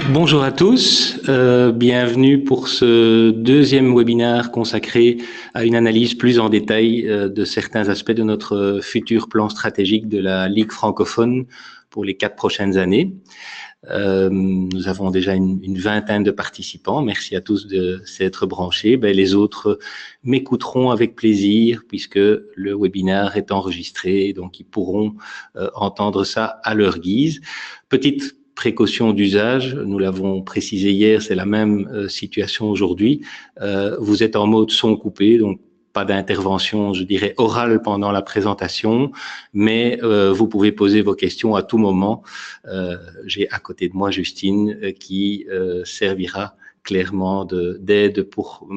Bonjour à tous, bienvenue pour ce deuxième webinaire consacré à une analyse plus en détail de certains aspects de notre futur plan stratégique de la Ligue francophone pour les 4 prochaines années. Nous avons déjà une vingtaine de participants. Merci à tous de s'être branchés. Les autres m'écouteront avec plaisir puisque le webinaire est enregistré, donc ils pourront entendre ça à leur guise. Petite précaution d'usage, nous l'avons précisé hier, c'est la même situation aujourd'hui. Vous êtes en mode son coupé, donc pas d'intervention, je dirais, orale pendant la présentation, mais vous pouvez poser vos questions à tout moment. J'ai à côté de moi Justine qui servira clairement d'aide pour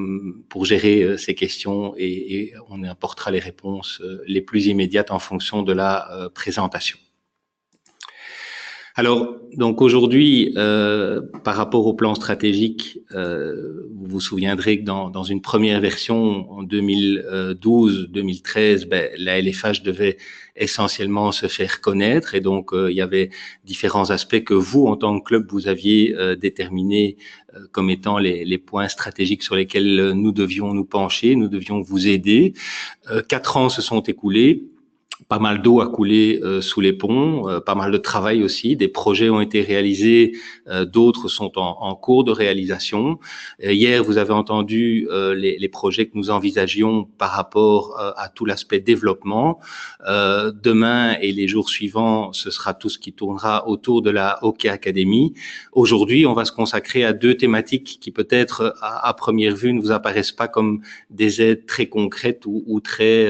gérer ces questions et on apportera les réponses les plus immédiates en fonction de la présentation. Alors, donc aujourd'hui, par rapport au plan stratégique, vous vous souviendrez que dans une première version en 2012-2013, la LFH devait essentiellement se faire connaître et donc il y avait différents aspects que vous, en tant que club, vous aviez déterminés comme étant les points stratégiques sur lesquels nous devions nous pencher, nous devions vous aider. 4 ans se sont écoulés. Pas mal d'eau a coulé sous les ponts, pas mal de travail aussi. Des projets ont été réalisés, d'autres sont en cours de réalisation. Hier, vous avez entendu les projets que nous envisagions par rapport à tout l'aspect développement. Demain et les jours suivants, ce sera tout ce qui tournera autour de la Hockey Academy. Aujourd'hui, on va se consacrer à 2 thématiques qui peut-être à première vue ne vous apparaissent pas comme des aides très concrètes ou très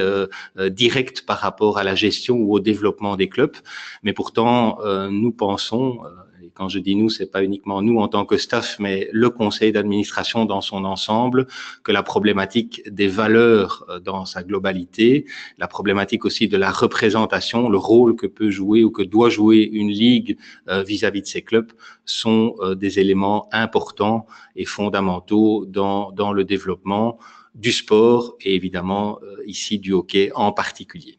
directes par rapport à la gestion ou au développement des clubs, mais pourtant nous pensons, et quand je dis nous, c'est pas uniquement nous en tant que staff, mais le conseil d'administration dans son ensemble, que la problématique des valeurs dans sa globalité, la problématique aussi de la représentation, le rôle que peut jouer ou que doit jouer une ligue vis-à-vis de ses clubs sont des éléments importants et fondamentaux dans le développement du sport et évidemment ici du hockey en particulier.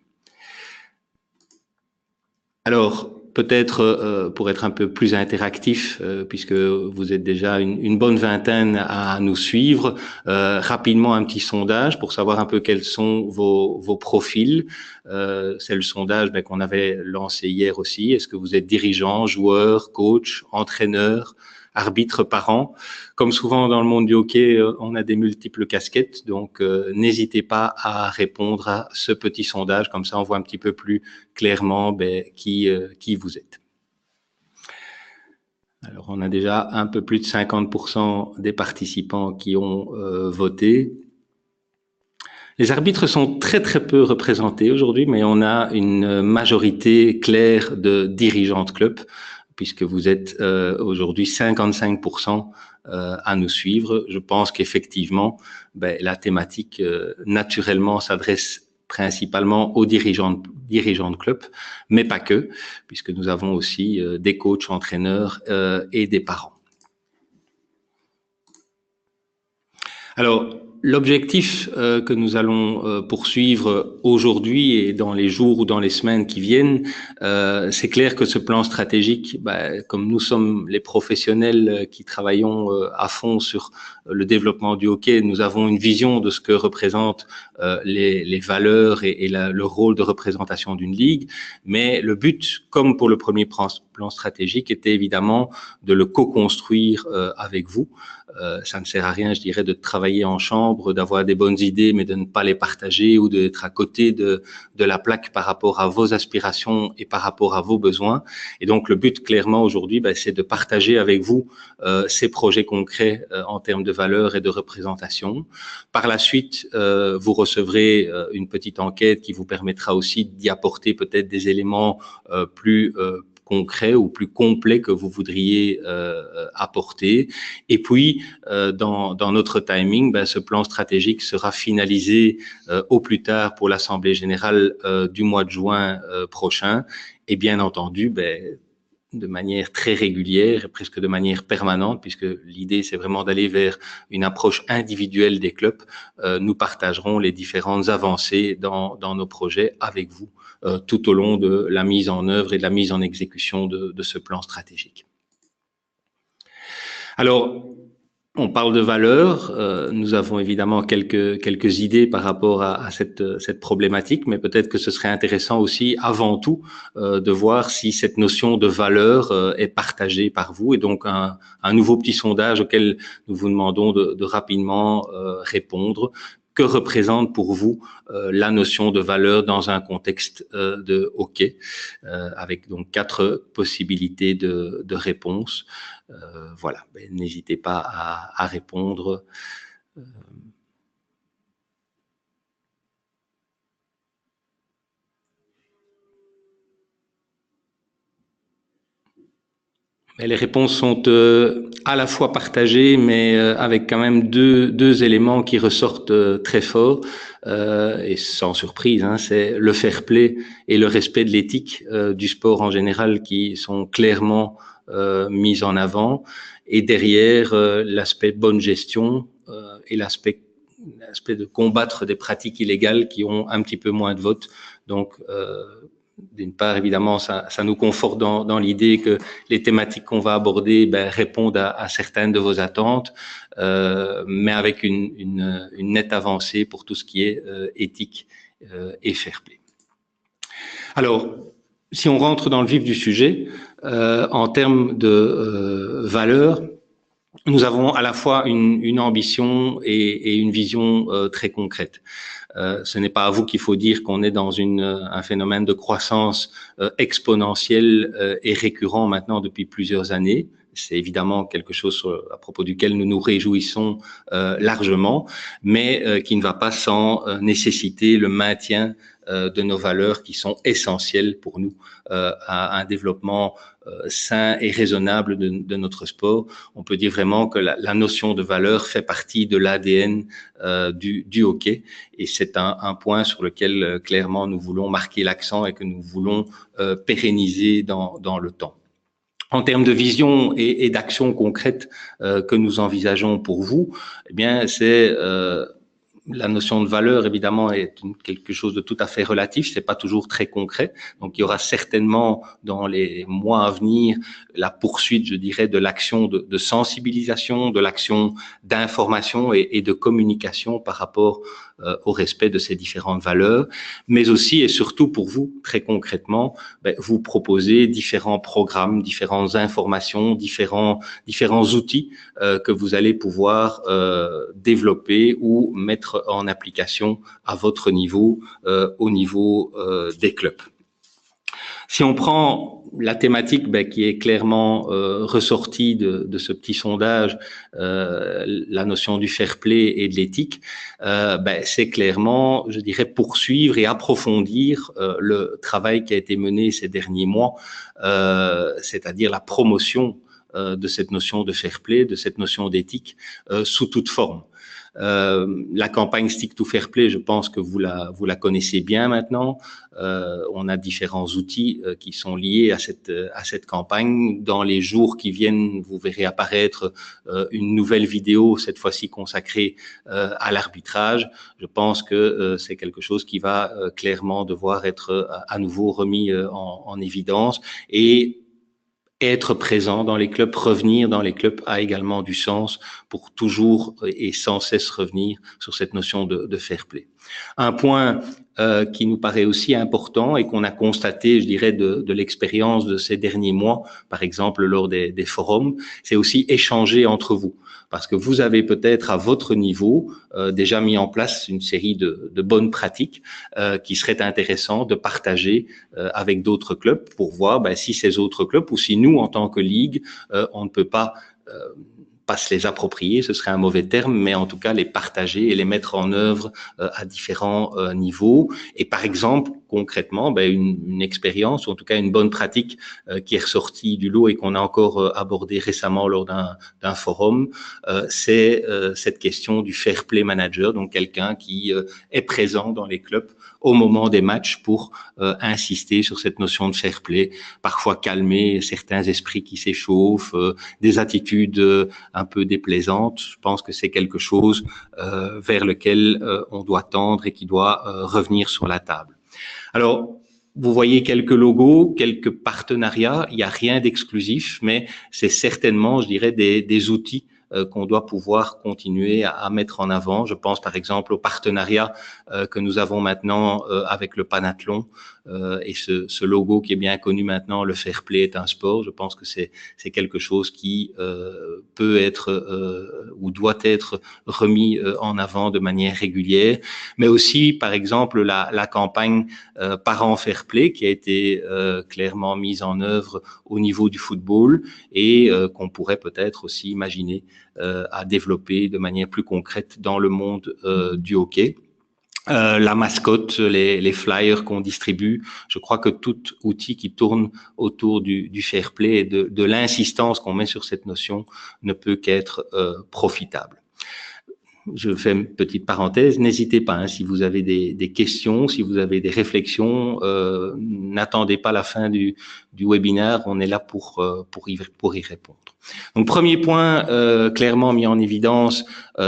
Alors, peut-être pour être un peu plus interactif, puisque vous êtes déjà une bonne vingtaine à nous suivre, rapidement un petit sondage pour savoir un peu quels sont vos profils. C'est le sondage qu'on avait lancé hier aussi. Est-ce que vous êtes dirigeant, joueur, coach, entraîneur, arbitre, parent? Comme souvent dans le monde du hockey, on a des multiples casquettes, donc n'hésitez pas à répondre à ce petit sondage, comme ça on voit un petit peu plus clairement qui vous êtes. Alors on a déjà un peu plus de 50% des participants qui ont voté. Les arbitres sont très très peu représentés aujourd'hui, mais on a une majorité claire de dirigeants de club, puisque vous êtes aujourd'hui 55% à nous suivre. Je pense qu'effectivement, la thématique naturellement s'adresse principalement aux dirigeants de club, mais pas que, puisque nous avons aussi des coachs, entraîneurs et des parents. Alors, l'objectif que nous allons poursuivre aujourd'hui et dans les jours ou dans les semaines qui viennent, c'est clair que ce plan stratégique, comme nous sommes les professionnels qui travaillons à fond sur le développement du hockey, nous avons une vision de ce que représentent les valeurs et le rôle de représentation d'une ligue, mais le but, comme pour le premier plan stratégique, était évidemment de le co-construire avec vous. Ça ne sert à rien, je dirais, de travailler en chambre, d'avoir des bonnes idées, mais de ne pas les partager ou d'être à côté de la plaque par rapport à vos aspirations et par rapport à vos besoins. Et donc, le but, clairement, aujourd'hui, c'est de partager avec vous ces projets concrets en termes de valeurs et de représentation. Par la suite, vous recevrez une petite enquête qui vous permettra aussi d'y apporter peut-être des éléments plus concret ou plus complet que vous voudriez apporter. Et puis, dans notre timing, ce plan stratégique sera finalisé au plus tard pour l'Assemblée générale du mois de juin prochain. Et bien entendu, de manière très régulière, presque de manière permanente, puisque l'idée, c'est vraiment d'aller vers une approche individuelle des clubs. Nous partagerons les différentes avancées dans nos projets avec vous tout au long de la mise en œuvre et de la mise en exécution de ce plan stratégique. Alors, on parle de valeurs. Nous avons évidemment quelques idées par rapport à cette problématique, mais peut-être que ce serait intéressant aussi, avant tout, de voir si cette notion de valeur est partagée par vous. Et donc, un nouveau petit sondage auquel nous vous demandons de rapidement répondre. Que représente pour vous la notion de valeur dans un contexte de hockey, avec donc 4 possibilités de réponse. Voilà, n'hésitez pas à répondre. Et les réponses sont à la fois partagées, mais avec quand même deux éléments qui ressortent très fort, et sans surprise, hein, c'est le fair play et le respect de l'éthique du sport en général qui sont clairement mis en avant. Et derrière, l'aspect bonne gestion et l'aspect de combattre des pratiques illégales qui ont un petit peu moins de votes. Donc, d'une part, évidemment, ça nous conforte dans l'idée que les thématiques qu'on va aborder répondent à certaines de vos attentes, mais avec une nette avancée pour tout ce qui est éthique et fair play. Alors, si on rentre dans le vif du sujet, en termes de valeurs, nous avons à la fois une ambition et une vision très concrète. Ce n'est pas à vous qu'il faut dire qu'on est dans un phénomène de croissance exponentielle et récurrent maintenant depuis plusieurs années. C'est évidemment quelque chose à propos duquel nous nous réjouissons largement, mais qui ne va pas sans nécessiter le maintien de nos valeurs qui sont essentielles pour nous à un développement sain et raisonnable de notre sport. On peut dire vraiment que la notion de valeur fait partie de l'ADN du hockey, et c'est un point sur lequel clairement nous voulons marquer l'accent et que nous voulons pérenniser dans le temps. En termes de vision et d'action concrète que nous envisageons pour vous, eh bien, c'est la notion de valeur, évidemment, est quelque chose de tout à fait relatif. C'est pas toujours très concret. Donc, il y aura certainement dans les mois à venir la poursuite, je dirais, de l'action de sensibilisation, de l'action d'information et de communication par rapport au respect de ces différentes valeurs, mais aussi et surtout pour vous, très concrètement, vous proposer différents programmes, différentes informations, différents outils que vous allez pouvoir développer ou mettre en application à votre niveau, au niveau des clubs. Si on prend la thématique qui est clairement ressortie de ce petit sondage, la notion du fair play et de l'éthique, c'est clairement, je dirais, poursuivre et approfondir le travail qui a été mené ces derniers mois, c'est-à-dire la promotion de cette notion de fair play, de cette notion d'éthique sous toute forme. La campagne Stick to Fair Play, je pense que vous la connaissez bien maintenant. On a différents outils qui sont liés à cette campagne. Dans les jours qui viennent, vous verrez apparaître une nouvelle vidéo, cette fois-ci consacrée à l'arbitrage. Je pense que c'est quelque chose qui va clairement devoir être à nouveau remis en évidence, et être présent dans les clubs, revenir dans les clubs a également du sens pour toujours et sans cesse revenir sur cette notion de fair play. Un point qui nous paraît aussi important et qu'on a constaté, je dirais, de l'expérience de ces derniers mois, par exemple lors des forums, c'est aussi échanger entre vous. Parce que vous avez peut-être à votre niveau déjà mis en place une série de bonnes pratiques qui seraient intéressantes de partager avec d'autres clubs pour voir si ces autres clubs ou si nous, en tant que ligue, on ne peut pas se les approprier, ce serait un mauvais terme, mais en tout cas les partager et les mettre en œuvre à différents niveaux. Et par exemple, concrètement, une expérience, ou en tout cas une bonne pratique qui est ressortie du lot et qu'on a encore abordé récemment lors d'un forum, c'est cette question du fair play manager, donc quelqu'un qui est présent dans les clubs au moment des matchs pour insister sur cette notion de fair play, parfois calmer certains esprits qui s'échauffent, des attitudes un peu déplaisantes. Je pense que c'est quelque chose vers lequel on doit tendre et qui doit revenir sur la table. Alors, vous voyez quelques logos, quelques partenariats. Il n'y a rien d'exclusif, mais c'est certainement, je dirais, des outils qu'on doit pouvoir continuer à mettre en avant. Je pense par exemple au partenariat que nous avons maintenant avec le Panathlon et ce logo qui est bien connu maintenant, le fair play est un sport. Je pense que c'est quelque chose qui peut être ou doit être remis en avant de manière régulière, mais aussi par exemple la campagne Parents Fair Play qui a été clairement mise en œuvre au niveau du football et qu'on pourrait peut-être aussi imaginer à développer de manière plus concrète dans le monde du hockey. La mascotte, les flyers qu'on distribue, je crois que tout outil qui tourne autour du fair play et de l'insistance qu'on met sur cette notion ne peut qu'être profitable. Je fais une petite parenthèse, n'hésitez pas, hein, si vous avez des questions, si vous avez des réflexions, n'attendez pas la fin du webinaire, on est là pour y répondre. Donc, premier point clairement mis en évidence,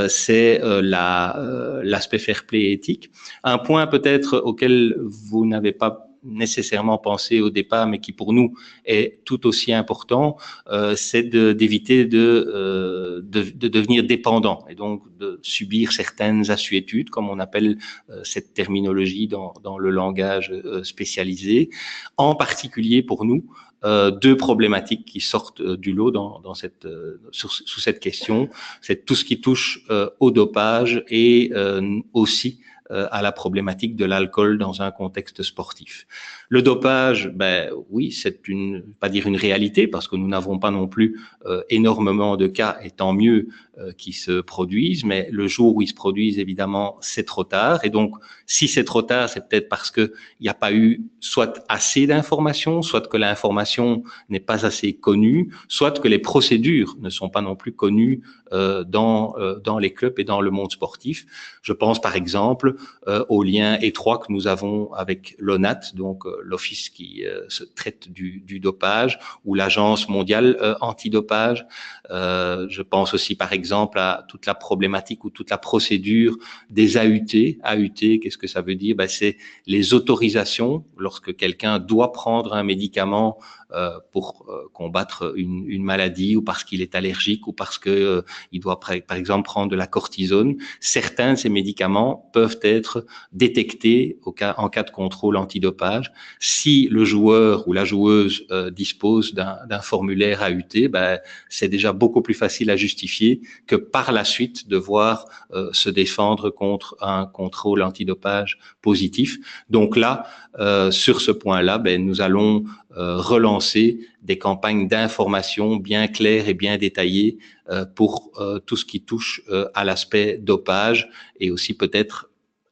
c'est l'aspect fair play éthique. Un point peut-être auquel vous n'avez pas nécessairement pensé au départ, mais qui pour nous est tout aussi important, c'est d'éviter de devenir dépendant et donc de subir certaines assuétudes, comme on appelle cette terminologie dans le langage spécialisé. En particulier pour nous, deux problématiques qui sortent du lot sous cette question, c'est tout ce qui touche au dopage et aussi à la problématique de l'alcool dans un contexte sportif. Le dopage, ben oui, c'est pas dire une réalité parce que nous n'avons pas non plus énormément de cas, et tant mieux qui se produisent, mais le jour où ils se produisent, évidemment, c'est trop tard. Et donc, si c'est trop tard, c'est peut-être parce que il n'y a pas eu soit assez d'informations, soit que l'information n'est pas assez connue, soit que les procédures ne sont pas non plus connues dans les clubs et dans le monde sportif. Je pense par exemple au lien étroit que nous avons avec l'ONAT, donc l'office qui se traite du dopage, ou l'Agence mondiale antidopage. Je pense aussi par exemple à toute la problématique ou toute la procédure des AUT. AUT, qu'est-ce que ça veut dire? Ben, c'est les autorisations lorsque quelqu'un doit prendre un médicament pour combattre une maladie, ou parce qu'il est allergique, ou parce que il doit par exemple prendre de la cortisone. Certains de ces médicaments peuvent être détectés en cas de contrôle antidopage. Si le joueur ou la joueuse dispose d'un formulaire AUT, ben, c'est déjà beaucoup plus facile à justifier que par la suite devoir se défendre contre un contrôle antidopage positif. Donc là, sur ce point-là, ben, nous allons relancer des campagnes d'information bien claires et bien détaillées pour tout ce qui touche à l'aspect dopage, et aussi peut-être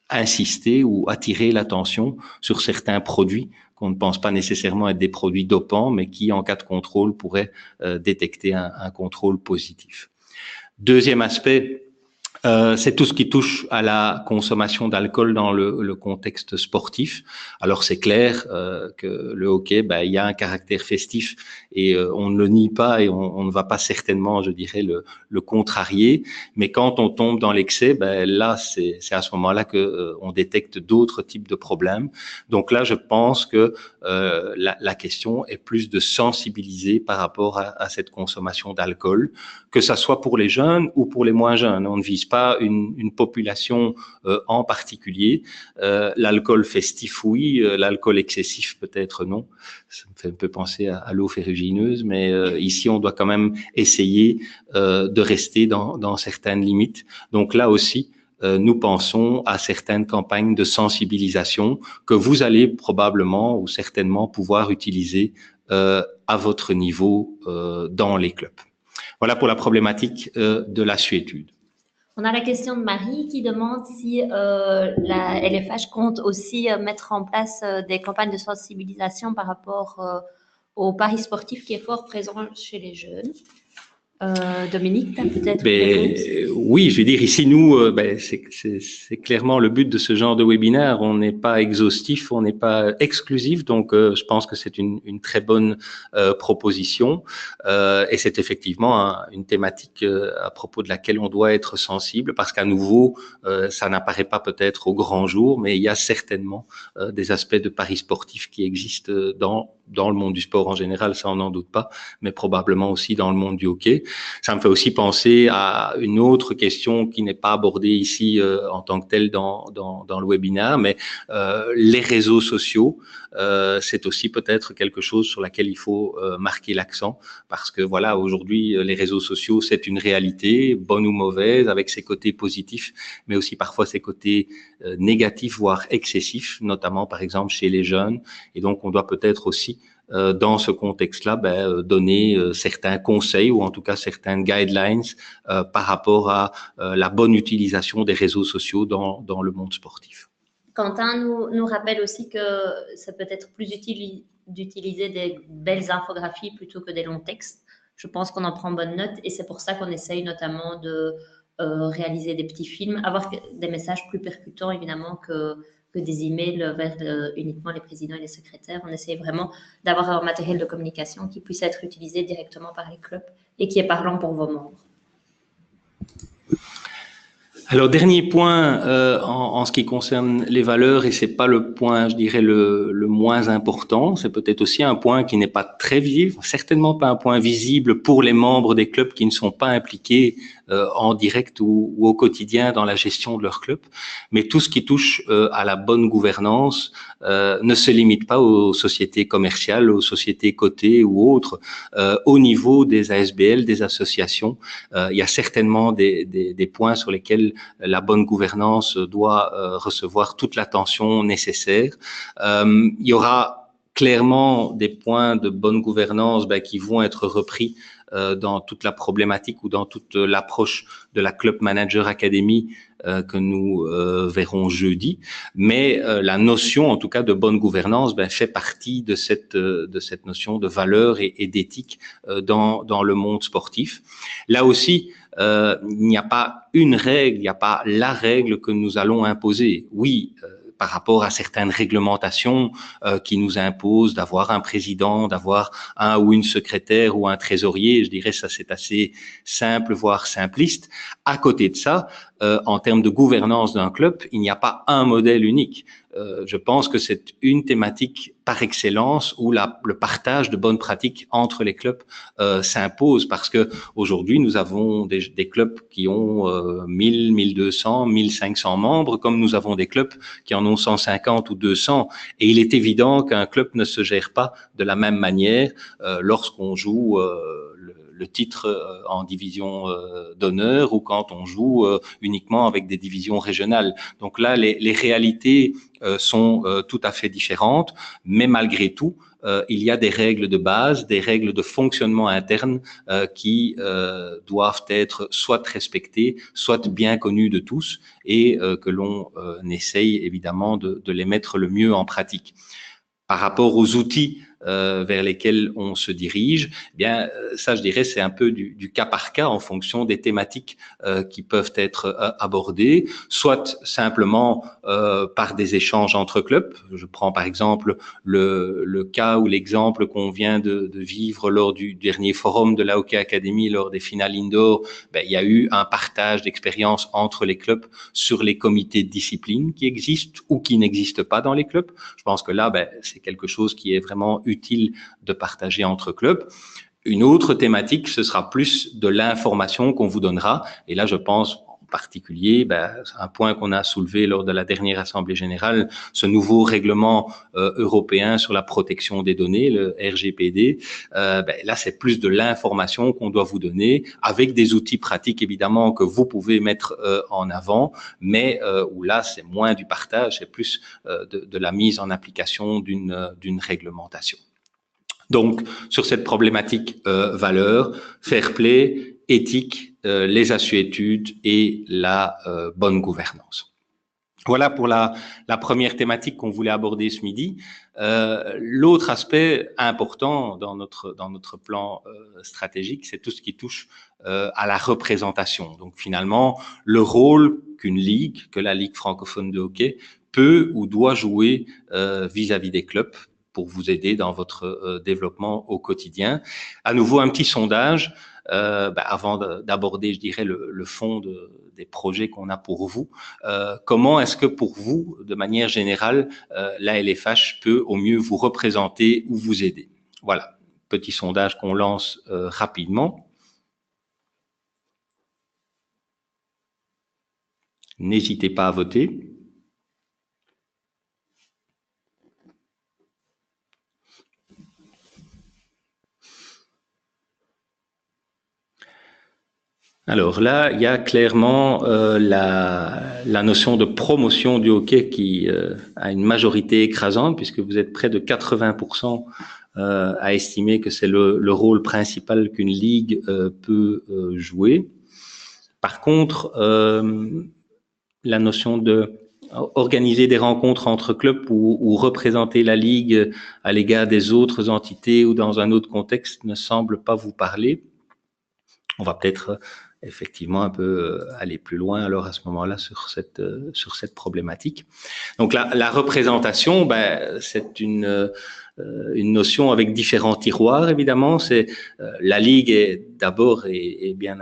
insister ou attirer l'attention sur certains produits qu'on ne pense pas nécessairement être des produits dopants, mais qui, en cas de contrôle, pourraient détecter un contrôle positif. Deuxième aspect, c'est tout ce qui touche à la consommation d'alcool dans le contexte sportif. Alors c'est clair que le hockey, ben, il y a un caractère festif et on ne le nie pas, et on ne va pas certainement, je dirais, le contrarier. Mais quand on tombe dans l'excès, ben, là c'est à ce moment-là que on détecte d'autres types de problèmes. Donc là, je pense que la question est plus de sensibiliser par rapport à cette consommation d'alcool, que ça soit pour les jeunes ou pour les moins jeunes. On ne vise pas une population en particulier. L'alcool festif, oui. L'alcool excessif, peut-être non. Ça me fait un peu penser à l'eau ferrugineuse, mais ici, on doit quand même essayer de rester dans certaines limites. Donc là aussi, nous pensons à certaines campagnes de sensibilisation que vous allez probablement ou certainement pouvoir utiliser à votre niveau dans les clubs. Voilà pour la problématique de la suétude. On a la question de Marie qui demande si la LFH compte aussi mettre en place des campagnes de sensibilisation par rapport au pari sportif qui est fort présent chez les jeunes. Dominique, tu as peut-être Ben, oui, je veux dire, ici, nous, c'est clairement le but de ce genre de webinaire. On n'est pas exhaustif, on n'est pas exclusif, donc je pense que c'est une très bonne proposition. Et c'est effectivement une thématique à propos de laquelle on doit être sensible, parce qu'à nouveau, ça n'apparaît pas peut-être au grand jour, mais il y a certainement des aspects de paris sportifs qui existent dans le monde du sport en général, ça on n'en doute pas, mais probablement aussi dans le monde du hockey. Ça me fait aussi penser à une autre question qui n'est pas abordée ici en tant que telle dans le webinaire, mais les réseaux sociaux, c'est aussi peut-être quelque chose sur laquelle il faut marquer l'accent, parce que voilà, aujourd'hui, les réseaux sociaux, c'est une réalité, bonne ou mauvaise, avec ses côtés positifs, mais aussi parfois ses côtés négatifs, voire excessifs, notamment par exemple chez les jeunes. Et donc, on doit peut-être aussi dans ce contexte-là, donner certains conseils ou en tout cas certaines guidelines par rapport à la bonne utilisation des réseaux sociaux dans le monde sportif. Quentin nous rappelle aussi que ça peut être plus utile d'utiliser des belles infographies plutôt que des longs textes. Je pense qu'on en prend bonne note et c'est pour ça qu'on essaye notamment de réaliser des petits films, avoir des messages plus percutants évidemment que des emails vers uniquement les présidents et les secrétaires. On essaye vraiment d'avoir un matériel de communication qui puisse être utilisé directement par les clubs et qui est parlant pour vos membres. Alors, dernier point en ce qui concerne les valeurs, et c'est pas le point, je dirais, le moins important, c'est peut-être aussi un point qui n'est pas très visible, certainement pas un point visible pour les membres des clubs qui ne sont pas impliqués en direct ou au quotidien dans la gestion de leur club, mais tout ce qui touche à la bonne gouvernance ne se limite pas aux sociétés commerciales, aux sociétés cotées ou autres. Au niveau des ASBL, des associations, il y a certainement des points sur lesquels la bonne gouvernance doit recevoir toute l'attention nécessaire. Il y aura clairement des points de bonne gouvernance qui vont être repris dans toute la problématique ou dans toute l'approche de la Club Manager Academy que nous verrons jeudi. Mais la notion, en tout cas, de bonne gouvernance fait partie de cette notion de valeur et d'éthique dans le monde sportif. Là aussi, il n'y a pas une règle, il n'y a pas la règle que nous allons imposer. Oui, par rapport à certaines réglementations qui nous imposent d'avoir un président, d'avoir un ou une secrétaire ou un trésorier, je dirais ça c'est assez simple, voire simpliste. À côté de ça, en termes de gouvernance d'un club, il n'y a pas un modèle unique. Je pense que c'est une thématique par excellence où le partage de bonnes pratiques entre les clubs s'impose, parce que aujourd'hui nous avons des clubs qui ont 1000, 1200, 1500 membres, comme nous avons des clubs qui en ont 150 ou 200, et il est évident qu'un club ne se gère pas de la même manière lorsqu'on joue le titre en division d'honneur ou quand on joue uniquement avec des divisions régionales. Donc là, les réalités sont tout à fait différentes, mais malgré tout, il y a des règles de base, des règles de fonctionnement interne qui doivent être soit respectées, soit bien connues de tous et que l'on essaye évidemment de les mettre le mieux en pratique. Par rapport aux outils vers lesquels on se dirige, eh bien ça je dirais c'est un peu du cas par cas en fonction des thématiques qui peuvent être abordées, soit simplement par des échanges entre clubs. Je prends par exemple le cas ou l'exemple qu'on vient de vivre lors du dernier forum de la Hockey Academy, lors des finales indoor. Il y a eu un partage d'expériences entre les clubs sur les comités de discipline qui existent ou qui n'existent pas dans les clubs. Je pense que là, c'est quelque chose qui est vraiment utile de partager entre clubs. Une autre thématique, ce sera plus de l'information qu'on vous donnera. Et là, je pense en particulier, un point qu'on a soulevé lors de la dernière Assemblée générale, ce nouveau règlement européen sur la protection des données, le RGPD. Là, c'est plus de l'information qu'on doit vous donner, avec des outils pratiques, évidemment, que vous pouvez mettre en avant, mais où là, c'est moins du partage, c'est plus de la mise en application d'une réglementation. Donc, sur cette problématique valeur, fair play, éthique, les assuétudes et la bonne gouvernance. Voilà pour la première thématique qu'on voulait aborder ce midi. L'autre aspect important dans notre plan stratégique, c'est tout ce qui touche à la représentation. Donc finalement, le rôle qu'une ligue, que la Ligue francophone de hockey, peut ou doit jouer vis-à-vis des clubs pour vous aider dans votre développement au quotidien. À nouveau, un petit sondage. Avant d'aborder, je dirais, le fond des projets qu'on a pour vous. Comment est-ce que pour vous, de manière générale, la LFH peut au mieux vous représenter ou vous aider? Voilà, petit sondage qu'on lance rapidement. N'hésitez pas à voter. Alors là, il y a clairement la notion de promotion du hockey qui a une majorité écrasante, puisque vous êtes près de 80% à estimer que c'est le rôle principal qu'une ligue peut jouer. Par contre, la notion de organiser des rencontres entre clubs ou représenter la ligue à l'égard des autres entités ou dans un autre contexte ne semble pas vous parler. On va peut-être effectivement un peu aller plus loin alors à ce moment-là sur cette problématique. Donc la représentation, c'est une notion avec différents tiroirs évidemment. C'est la ligue est d'abord et bien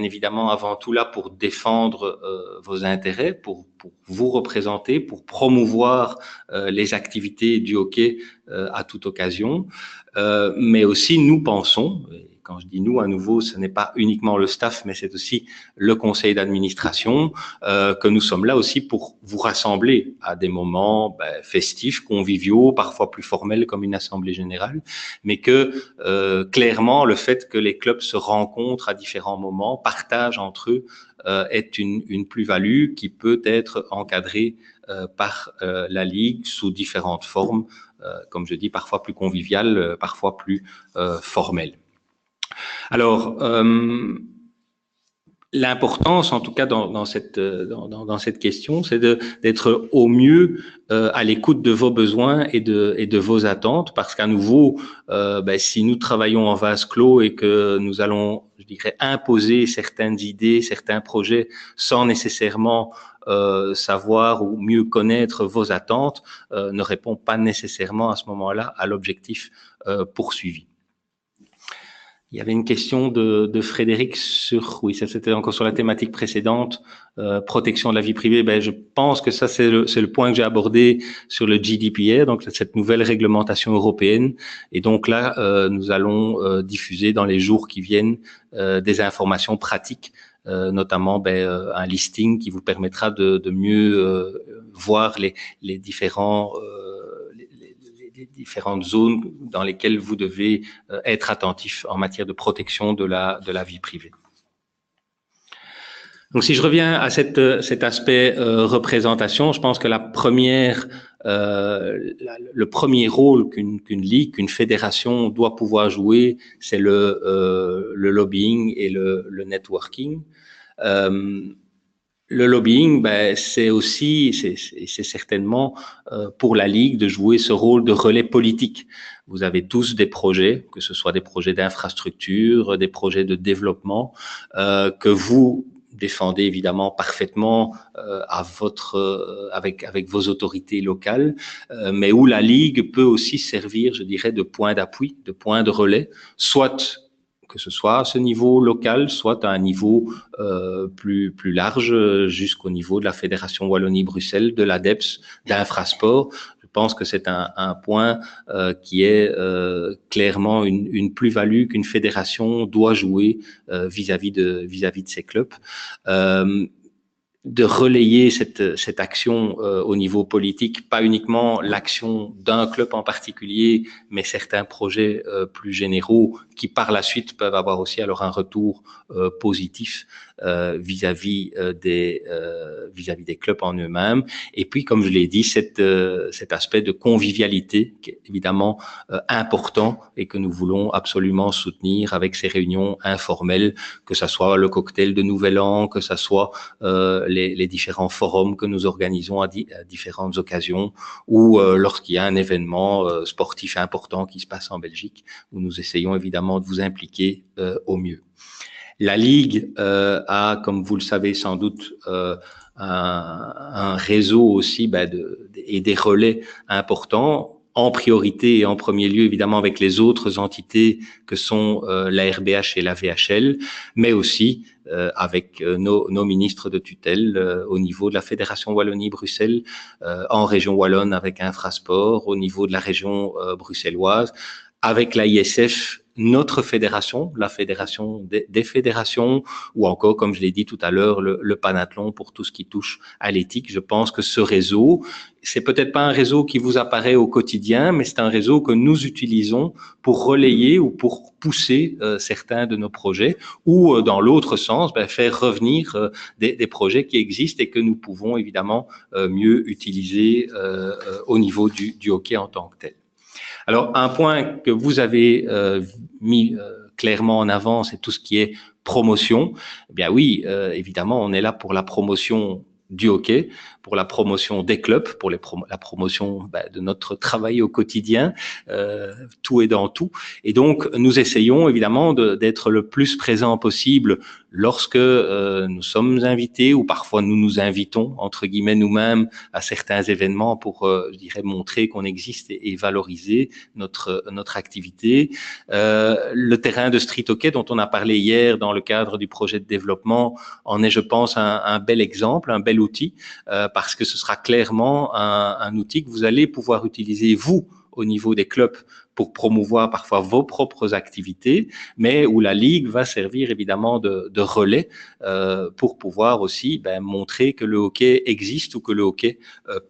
évidemment avant tout là pour défendre vos intérêts, pour vous représenter, pour promouvoir les activités du hockey à toute occasion. Mais aussi nous pensons, quand je dis nous, à nouveau, ce n'est pas uniquement le staff, mais c'est aussi le conseil d'administration, que nous sommes là aussi pour vous rassembler à des moments festifs, conviviaux, parfois plus formels comme une assemblée générale, mais que clairement, le fait que les clubs se rencontrent à différents moments, partagent entre eux, est une plus-value qui peut être encadrée par la Ligue sous différentes formes, comme je dis, parfois plus conviviales, parfois plus formelles. Alors, l'importance, en tout cas dans cette question, c'est d'être au mieux à l'écoute de vos besoins et de vos attentes, parce qu'à nouveau, si nous travaillons en vase clos et que nous allons, je dirais, imposer certaines idées, certains projets sans nécessairement savoir ou mieux connaître vos attentes, ne répond pas nécessairement à ce moment-là à l'objectif poursuivi. Il y avait une question de Frédéric oui, ça c'était encore sur la thématique précédente, protection de la vie privée. Je pense que ça c'est le point que j'ai abordé sur le GDPR, donc cette nouvelle réglementation européenne. Et donc là, nous allons diffuser dans les jours qui viennent des informations pratiques, notamment un listing qui vous permettra de mieux voir les différentes zones dans lesquelles vous devez être attentif en matière de protection de la vie privée. Donc, si je reviens à cet aspect représentation, je pense que le premier rôle qu'une ligue, qu'une fédération doit pouvoir jouer, c'est le lobbying et le networking. Le lobbying, c'est certainement pour la Ligue de jouer ce rôle de relais politique. Vous avez tous des projets, que ce soit des projets d'infrastructure, des projets de développement, que vous défendez évidemment parfaitement avec vos autorités locales, mais où la Ligue peut aussi servir, je dirais, de point d'appui, de point de relais, soit que ce soit à ce niveau local, soit à un niveau plus large, jusqu'au niveau de la Fédération Wallonie-Bruxelles, de l'ADEPS, d'Infrasport. Je pense que c'est un point qui est clairement une plus-value qu'une fédération doit jouer vis-à-vis de ses clubs. De relayer cette action au niveau politique, pas uniquement l'action d'un club en particulier, mais certains projets plus généraux qui par la suite peuvent avoir aussi alors un retour positif vis-à-vis des clubs en eux-mêmes. Et puis, comme je l'ai dit, cet aspect de convivialité qui est évidemment important et que nous voulons absolument soutenir avec ces réunions informelles, que ça soit le cocktail de Nouvel An, que ça soit les différents forums que nous organisons à différentes occasions, ou lorsqu'il y a un événement sportif important qui se passe en Belgique, où nous essayons évidemment de vous impliquer au mieux. La Ligue a, comme vous le savez sans doute, un réseau aussi et des relais importants, en priorité et en premier lieu évidemment avec les autres entités que sont la RBH et la VHL, mais aussi avec nos ministres de tutelle au niveau de la Fédération Wallonie-Bruxelles, en région wallonne avec Infrasport, au niveau de la région bruxelloise, avec la ISF, notre fédération, la fédération des fédérations, ou encore, comme je l'ai dit tout à l'heure, le Panathlon pour tout ce qui touche à l'éthique. Je pense que ce réseau, c'est peut-être pas un réseau qui vous apparaît au quotidien, mais c'est un réseau que nous utilisons pour relayer ou pour pousser certains de nos projets, ou dans l'autre sens, faire revenir des projets qui existent et que nous pouvons évidemment mieux utiliser au niveau du hockey en tant que tel. Alors, un point que vous avez mis clairement en avant, c'est tout ce qui est promotion. Eh bien oui, évidemment, on est là pour la promotion du hockey, pour la promotion des clubs, pour la promotion de notre travail au quotidien, tout est dans tout. Et donc, nous essayons évidemment d'être le plus présent possible lorsque nous sommes invités, ou parfois nous nous invitons, entre guillemets, nous-mêmes à certains événements pour, je dirais, montrer qu'on existe et valoriser notre activité. Le terrain de street hockey dont on a parlé hier dans le cadre du projet de développement en est, je pense, un bel exemple, un bel outil, parce que ce sera clairement un outil que vous allez pouvoir utiliser, vous, au niveau des clubs, pour promouvoir parfois vos propres activités, mais où la Ligue va servir évidemment de relais pour pouvoir aussi montrer que le hockey existe ou que le hockey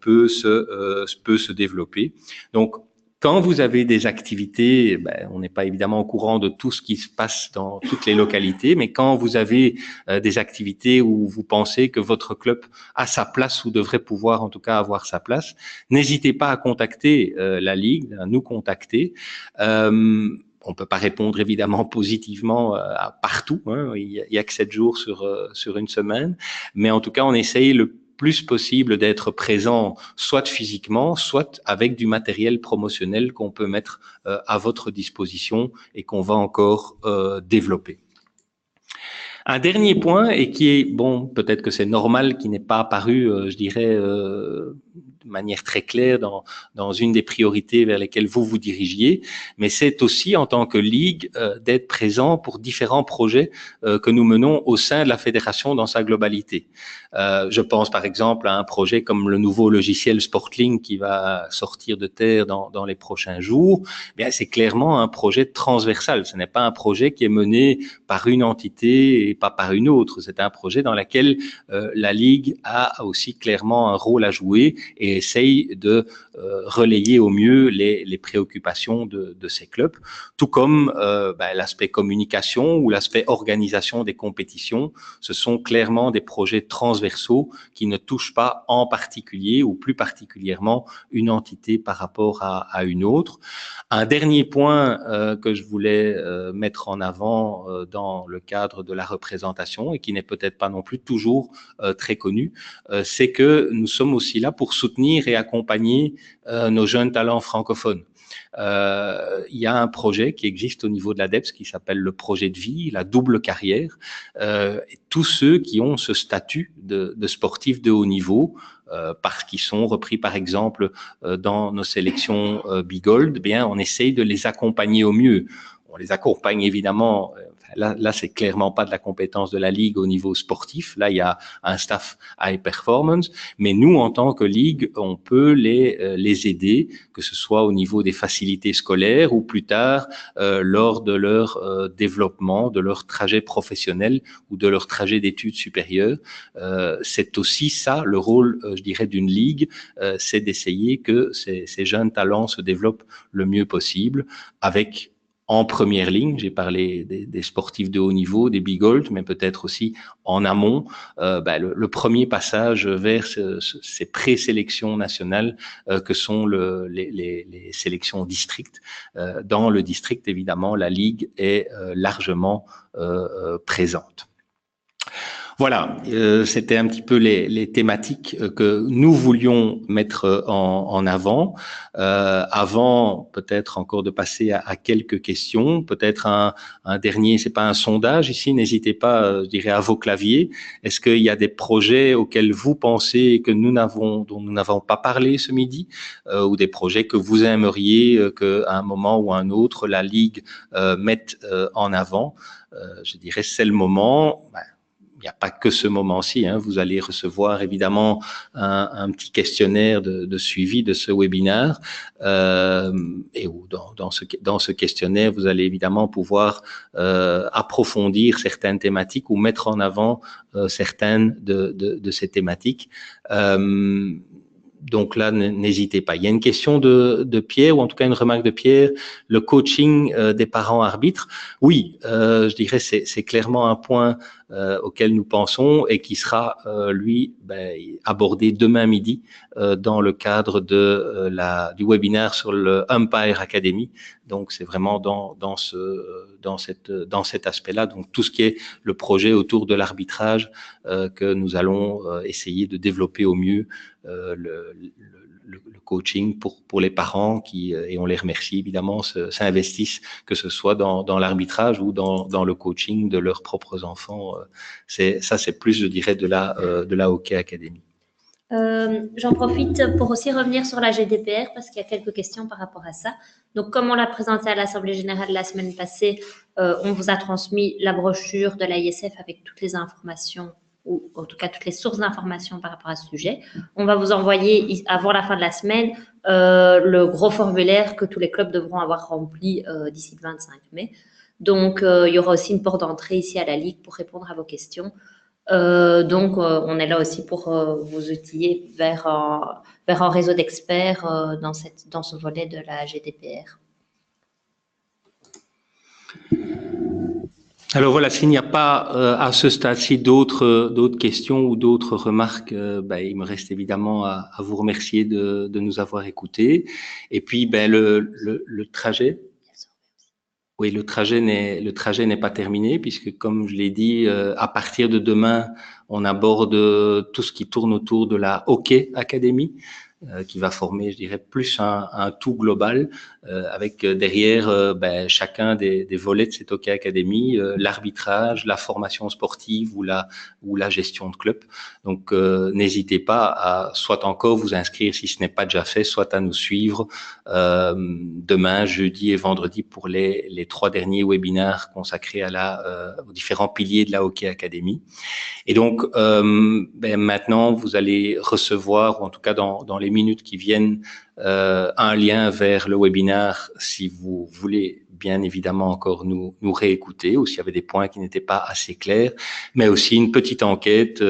peut se développer. Donc, quand vous avez des activités, on n'est pas évidemment au courant de tout ce qui se passe dans toutes les localités, mais quand vous avez des activités où vous pensez que votre club a sa place ou devrait pouvoir en tout cas avoir sa place, n'hésitez pas à contacter la Ligue, à nous contacter. On peut pas répondre évidemment positivement partout, hein, il y a que 7 jours sur une semaine, mais en tout cas on essaye le plus possible d'être présent, soit physiquement, soit avec du matériel promotionnel qu'on peut mettre à votre disposition et qu'on va encore développer. Un dernier point, et qui est, bon, peut-être que c'est normal, qui n'est pas apparu, je dirais, de manière très claire dans une des priorités vers lesquelles vous vous dirigiez, mais c'est aussi en tant que Ligue d'être présent pour différents projets que nous menons au sein de la fédération dans sa globalité. Je pense par exemple à un projet comme le nouveau logiciel Sportlink qui va sortir de terre dans les prochains jours. Bien, c'est clairement un projet transversal. Ce n'est pas un projet qui est mené par une entité et pas par une autre. C'est un projet dans lequel la Ligue a aussi clairement un rôle à jouer et essaye de relayer au mieux les préoccupations de ces clubs, tout comme l'aspect communication ou l'aspect organisation des compétitions. Ce sont clairement des projets transversaux qui ne touchent pas en particulier ou plus particulièrement une entité par rapport à une autre. Un dernier point que je voulais mettre en avant dans le cadre de la représentation et qui n'est peut-être pas non plus toujours très connu, c'est que nous sommes aussi là pour soutenir et accompagner nos jeunes talents francophones. Il y a un projet qui existe au niveau de l'ADEPS qui s'appelle le projet de vie, la double carrière. Tous ceux qui ont ce statut de sportif de haut niveau, parce qu'ils sont repris par exemple dans nos sélections Bigold, bien on essaye de les accompagner au mieux. On les accompagne évidemment. Là, c'est clairement pas de la compétence de la Ligue au niveau sportif. Là, il y a un staff high performance. Mais nous, en tant que Ligue, on peut les aider, que ce soit au niveau des facilités scolaires ou plus tard lors de leur développement, de leur trajet professionnel ou de leur trajet d'études supérieures. C'est aussi ça, le rôle, je dirais, d'une Ligue, c'est d'essayer que ces jeunes talents se développent le mieux possible avec en première ligne, j'ai parlé des sportifs de haut niveau, des Bigold, mais peut-être aussi en amont, le premier passage vers ces présélections nationales que sont les sélections districts. Dans le district, évidemment, la Ligue est largement présente. Voilà, c'était un petit peu les thématiques que nous voulions mettre en avant. Avant, peut-être encore de passer à quelques questions, peut-être un dernier, c'est pas un sondage ici, n'hésitez pas, je dirais, à vos claviers. Est-ce qu'il y a des projets auxquels vous pensez que dont nous n'avons pas parlé ce midi, ou des projets que vous aimeriez qu'à un moment ou à un autre, la Ligue mette en avant? Je dirais, c'est le moment. Il n'y a pas que ce moment-ci. Vous allez recevoir évidemment un petit questionnaire de suivi de ce webinaire. Et dans ce questionnaire, vous allez évidemment pouvoir approfondir certaines thématiques ou mettre en avant certaines de ces thématiques. Donc là, n'hésitez pas. Il y a une question de Pierre, ou en tout cas une remarque de Pierre, le coaching des parents arbitres. Oui, je dirais c'est clairement un point auquel nous pensons et qui sera, lui, abordé demain midi dans le cadre du webinaire sur le Umpire Academy. Donc, c'est vraiment dans cet aspect-là. Donc, tout ce qui est le projet autour de l'arbitrage que nous allons essayer de développer au mieux le coaching pour les parents qui, et on les remercie évidemment, s'investissent, que ce soit dans l'arbitrage ou dans le coaching de leurs propres enfants. C'est plus, je dirais, de la Hockey Academy. J'en profite pour aussi revenir sur la GDPR parce qu'il y a quelques questions par rapport à ça. Donc, comme on l'a présenté à l'Assemblée générale la semaine passée, on vous a transmis la brochure de l'AISF avec toutes les informations, ou en tout cas toutes les sources d'informations par rapport à ce sujet. On va vous envoyer avant la fin de la semaine le gros formulaire que tous les clubs devront avoir rempli d'ici le 25 mai. Donc, il y aura aussi une porte d'entrée ici à la Ligue pour répondre à vos questions. Donc, on est là aussi pour vous outiller vers un réseau d'experts dans ce volet de la GDPR. Alors voilà, s'il n'y a pas à ce stade-ci d'autres questions ou d'autres remarques, il me reste évidemment à vous remercier de nous avoir écoutés. Et puis, le trajet. Oui, le trajet n'est pas terminé puisque, comme je l'ai dit, à partir de demain, on aborde tout ce qui tourne autour de la Hockey Academy, qui va former, je dirais, plus un tout global, avec derrière chacun des volets de cette Hockey Academy, l'arbitrage, la formation sportive ou la gestion de club. Donc, n'hésitez pas à soit encore vous inscrire si ce n'est pas déjà fait, soit à nous suivre demain, jeudi et vendredi pour les 3 derniers webinaires consacrés aux différents piliers de la Hockey Academy. Et donc, maintenant, vous allez recevoir, ou en tout cas dans les minutes qui viennent, un lien vers le webinaire si vous voulez bien évidemment encore nous réécouter ou s'il y avait des points qui n'étaient pas assez clairs, mais aussi une petite enquête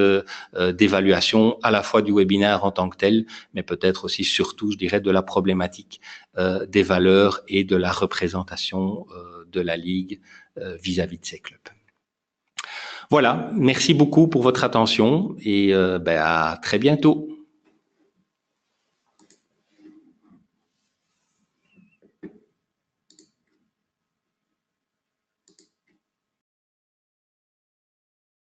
d'évaluation à la fois du webinaire en tant que tel, mais peut-être aussi surtout, je dirais, de la problématique des valeurs et de la représentation de la Ligue vis-à-vis de ces clubs. Voilà, merci beaucoup pour votre attention et à très bientôt.